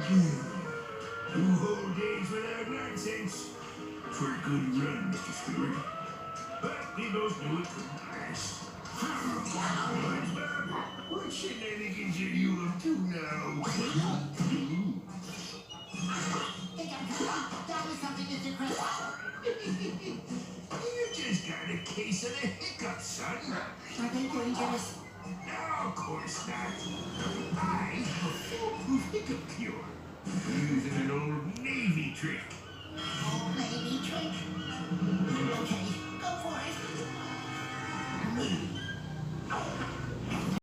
2 whole days without nonsense. For a good run, Mr. Stewart. But we both knew it couldn't last. What shenanigans are you up to now? Tell me something, Mr. Chris. You just got a case of the hiccups, son. Are they dangerous? No, of course not. I have a foolproof hiccup cure. Using an old Navy trick.